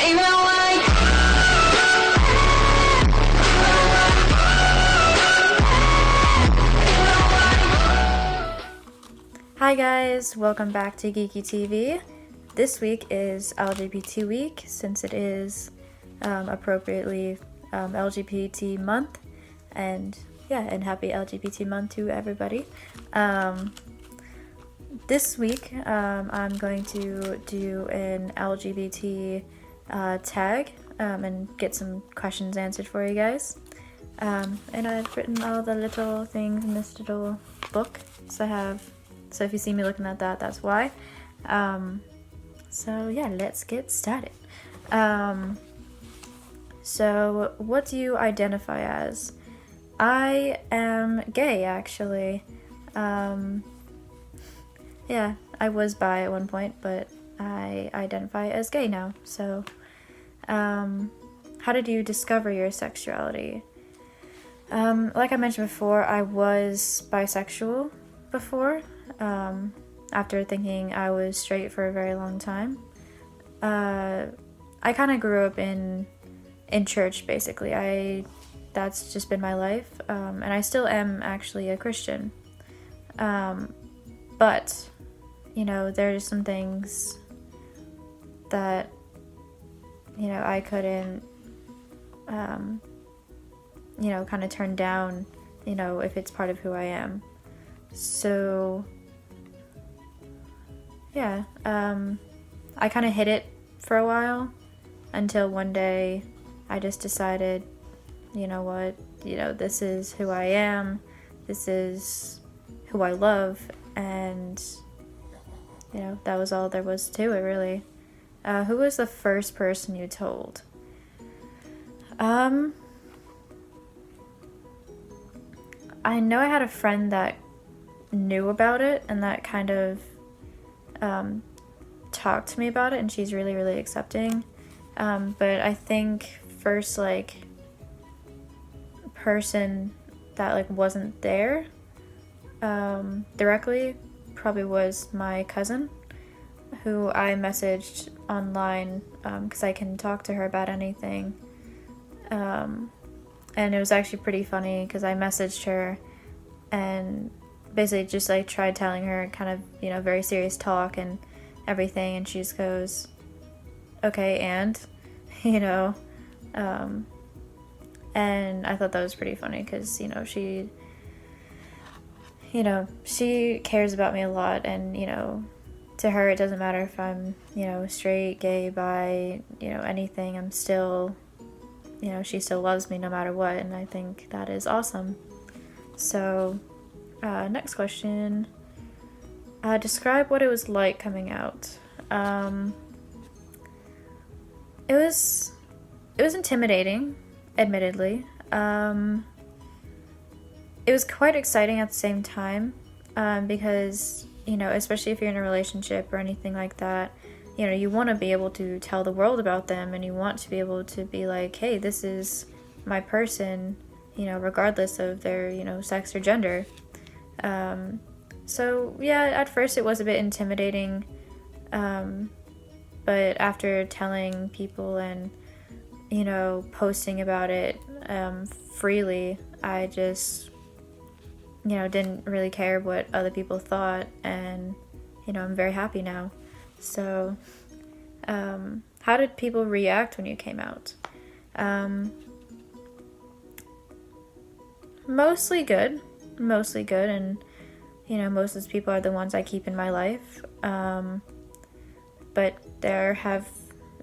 Hi guys, welcome back to Geeky TV. This week is LGBT week since it is appropriately LGBT month, and happy LGBT month to everybody. This week I'm going to do an LGBT tag and get some questions answered for you guys. And I've written all the little things in this little book, so if you see me looking at that, that's why. So yeah, let's get started. So what do you identify as? I am gay, actually. Yeah, I was bi at one point, but I identify as gay now. So, how did you discover your sexuality? Like I mentioned before, I was bisexual before, after thinking I was straight for a very long time. I kind of grew up in church, basically. That's just been my life, and I still am actually a Christian. But, you know, there's some things that, you know, I couldn't, you know, kind of turn down, you know, if it's part of who I am. So, yeah, I kind of hid it for a while until one day I just decided, you know what, you know, this is who I am, this is who I love, and, you know, that was all there was to it, really. Who was the first person you told? I know I had a friend that knew about it and that kind of talked to me about it, and she's really, really accepting. But I think first, like, person that, like, wasn't there directly probably was my cousin, who I messaged online because I can talk to her about anything. And it was actually pretty funny because I messaged her and basically just like tried telling her kind of, you know, very serious talk and everything, and she just goes, okay, and you know, and I thought that was pretty funny because, you know, she cares about me a lot, and, you know, to her it doesn't matter if I'm, you know, straight, gay, bi, you know, anything. I'm still, you know, she still loves me no matter what, and I think that is awesome. So next question. Describe what it was like coming out. It was intimidating, admittedly. It was quite exciting at the same time, because, you know, especially if you're in a relationship or anything like that, you know, you want to be able to tell the world about them, and you want to be able to be like, hey, this is my person, you know, regardless of their, you know, sex or gender. So yeah, at first it was a bit intimidating, but after telling people and, you know, posting about it freely, I just, you know, didn't really care what other people thought, and, you know, I'm very happy now. So, how did people react when you came out? Mostly good, and, you know, most of those people are the ones I keep in my life. But there have,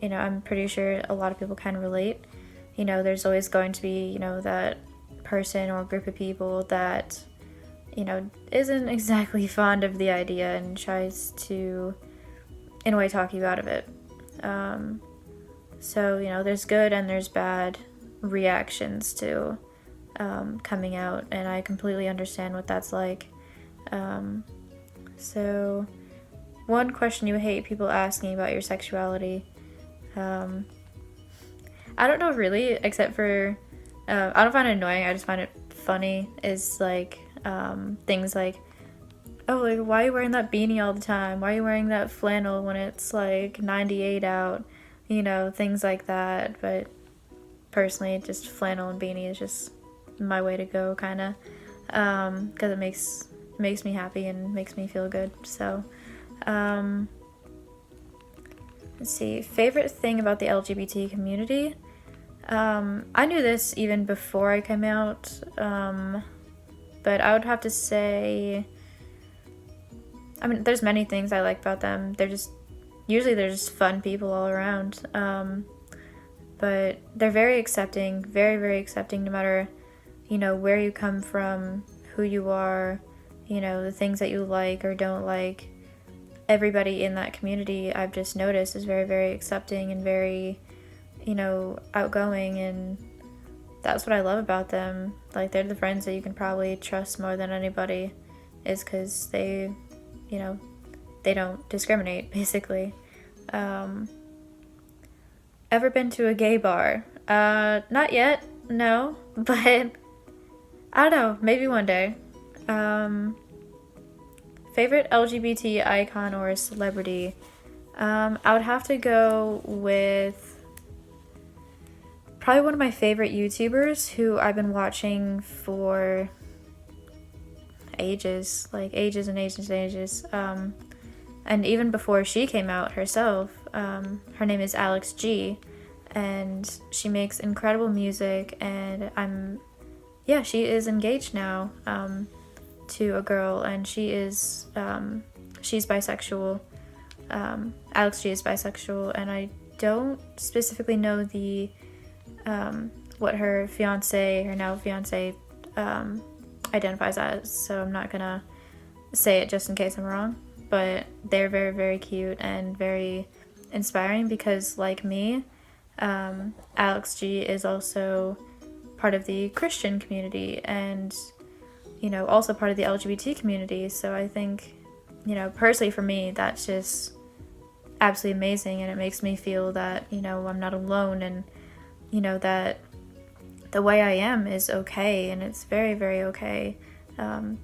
you know, I'm pretty sure a lot of people can relate. You know, there's always going to be, you know, that person or group of people that, you know, isn't exactly fond of the idea and tries to, in a way, talk you out of it. So, you know, there's good and there's bad reactions to coming out, and I completely understand what that's like. So, one question you hate people asking about your sexuality. I don't know really, except for, I don't find it annoying, I just find it funny, is like, things like, oh, like, why are you wearing that beanie all the time? Why are you wearing that flannel when it's like 98 out? things like that. But personally, just flannel and beanie is just my way to go, kind of, because it makes me happy and makes me feel good. So, let's see, favorite thing about the LGBT community. I knew this even before I came out, but I would have to say, I mean, there's many things I like about them. They're just fun people all around. But they're very accepting, very, very accepting, no matter, where you come from, who you are, the things that you like or don't like. Everybody in that community, I've just noticed, is very, very accepting and very, outgoing, and that's what I love about them. Like, they're the friends that you can probably trust more than anybody, is because they don't discriminate, basically. Ever been to a gay bar? Not yet, no, but I don't know, maybe one day. Favorite LGBT icon or celebrity? I would have to go with probably one of my favorite YouTubers who I've been watching for ages, like ages and ages and ages. And even before she came out herself, her name is Alex G, and she makes incredible music, and she is engaged now, to a girl, and she's bisexual. Alex G is bisexual, and I don't specifically know what her now fiance, identifies as, so I'm not gonna say it just in case I'm wrong, but they're very, very cute and very inspiring because, like me, Alex G is also part of the Christian community and, also part of the LGBT community. So I think, personally for me, that's just absolutely amazing, and it makes me feel that, I'm not alone, and, that the way I am is okay, and it's very, very okay, to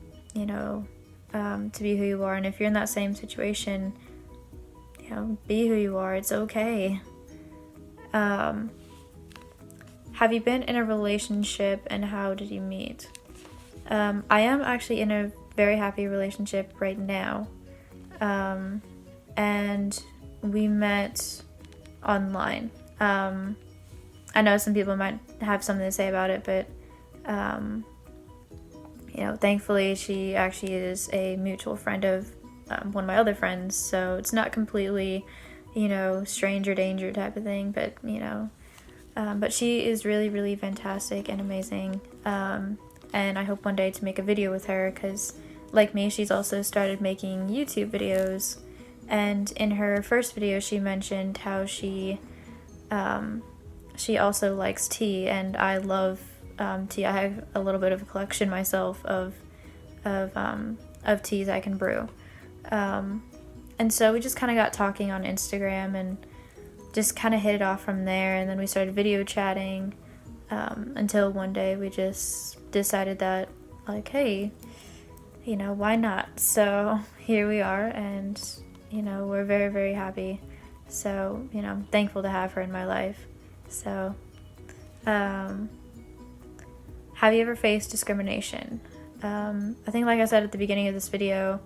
be who you are. And if you're in that same situation, be who you are. It's okay. Have you been in a relationship, and how did you meet? I am actually in a very happy relationship right now. And we met online. I know some people might have something to say about it, but, thankfully she actually is a mutual friend of one of my other friends, so it's not completely, stranger danger type of thing, but, but she is really, really fantastic and amazing, and I hope one day to make a video with her, because, like me, she's also started making YouTube videos, and in her first video she mentioned how she also likes tea, and I love tea. I have a little bit of a collection myself of teas I can brew. And so we just kind of got talking on Instagram and just kind of hit it off from there, and then we started video chatting until one day we just decided that, like, hey, why not? So here we are, and, we're very, very happy. So, I'm thankful to have her in my life. So, have you ever faced discrimination? I think, like I said at the beginning of this video,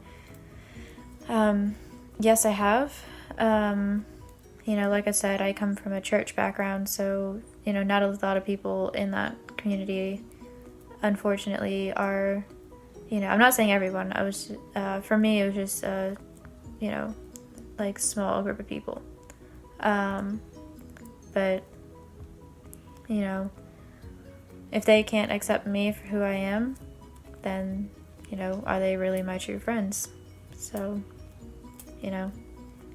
yes, I have. Like I said, I come from a church background, so, not a lot of people in that community, unfortunately, are, I'm not saying everyone. For me, it was just, like, small group of people. But, if they can't accept me for who I am, then, are they really my true friends? So,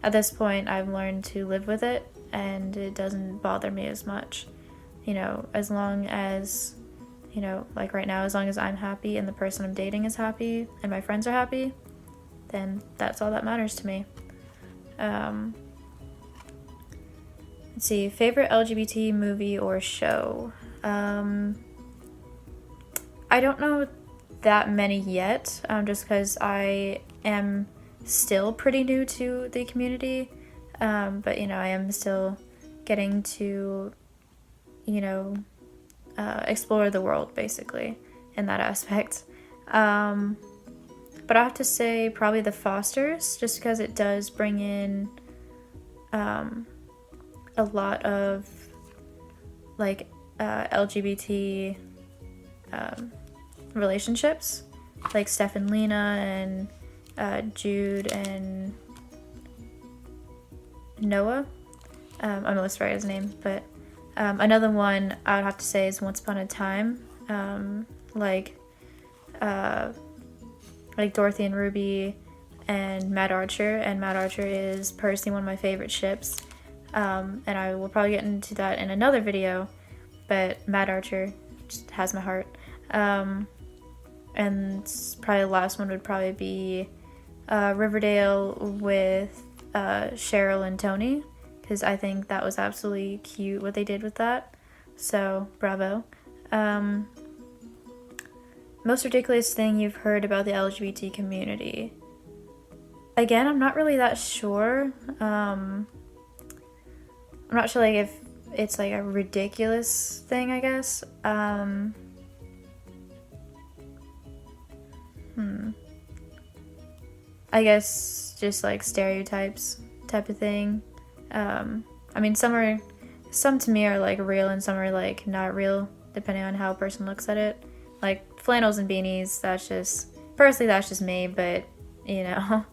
at this point, I've learned to live with it, and it doesn't bother me as much. As long as, like right now, as long as I'm happy and the person I'm dating is happy and my friends are happy, then that's all that matters to me. Let's see, favorite LGBT movie or show? I don't know that many yet, just because I am still pretty new to the community, but I am still getting to, you know, explore the world, basically, in that aspect. But I have to say probably the Fosters, just because it does bring in a lot of, like, LGBT relationships, like Steph and Lena and Jude and Noah. I'm almost forgetting his name, but another one I would have to say is Once Upon a Time, like Dorothy and Ruby and Matt Archer. And Matt Archer is personally one of my favorite ships, and I will probably get into that in another video, but Matt Archer just has my heart. And probably the last one would probably be Riverdale with Cheryl and Tony, because I think that was absolutely cute what they did with that, so bravo. Most ridiculous thing you've heard about the LGBT community? Again, I'm not really that sure. I'm not sure, like, if it's like a ridiculous thing, I guess. I guess just like stereotypes type of thing. I mean, some to me are like real and some are like not real, depending on how a person looks at it. Like flannels and beanies, that's just me, but you know.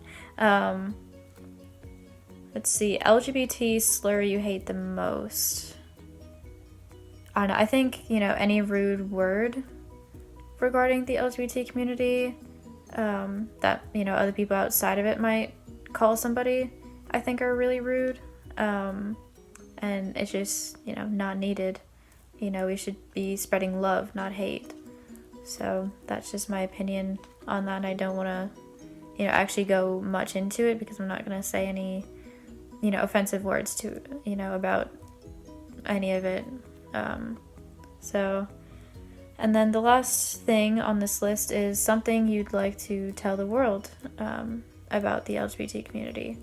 Let's see, LGBT slur you hate the most. I don't know, I think, you know, any rude word regarding the LGBT community that, you know, other people outside of it might call somebody, I think are really rude. And it's just, you know, not needed. You know, we should be spreading love, not hate. So that's just my opinion on that, and I don't want to, you know, actually go much into it because I'm not going to say any, you know, offensive words to, you know, about any of it. So, and then the last thing on this list is something you'd like to tell the world about the LGBT community.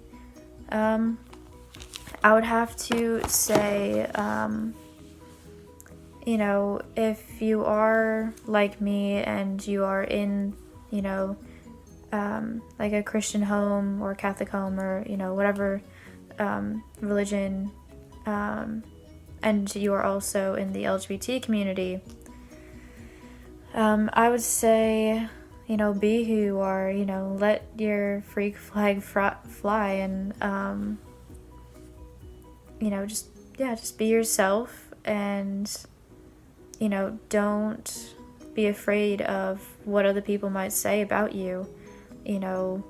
I would have to say, you know, if you are like me and you are in, you know, like a Christian home or Catholic home or, you know, whatever religion, and you are also in the LGBT community, I would say, you know, be who you are, you know, let your freak flag fly, and, you know, just be yourself, and, you know, don't be afraid of what other people might say about you. You know,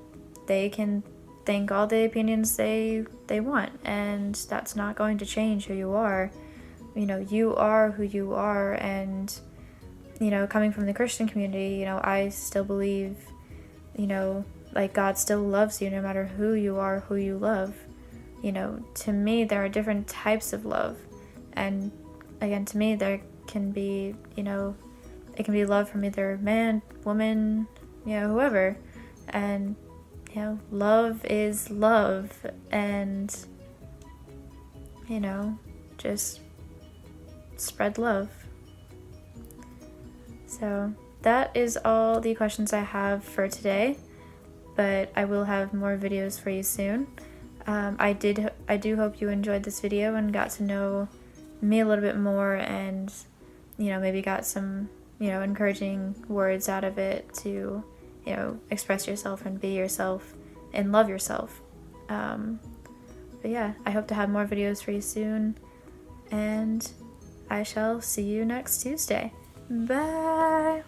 they can think all the opinions they want, and that's not going to change who you are. You know, you are who you are, and, you know, coming from the Christian community, you know, I still believe, you know, like God still loves you no matter who you are, who you love. You know, to me, there are different types of love, and again, to me, there can be, you know, it can be love from either man, woman, you know, whoever, and, you know, love is love, and, you know, just spread love. So that is all the questions I have for today, but I will have more videos for you soon. I do hope you enjoyed this video and got to know me a little bit more, and, you know, maybe got some, you know, encouraging words out of it to, you know, express yourself and be yourself and love yourself. But yeah, I hope to have more videos for you soon, and I shall see you next Tuesday. Bye!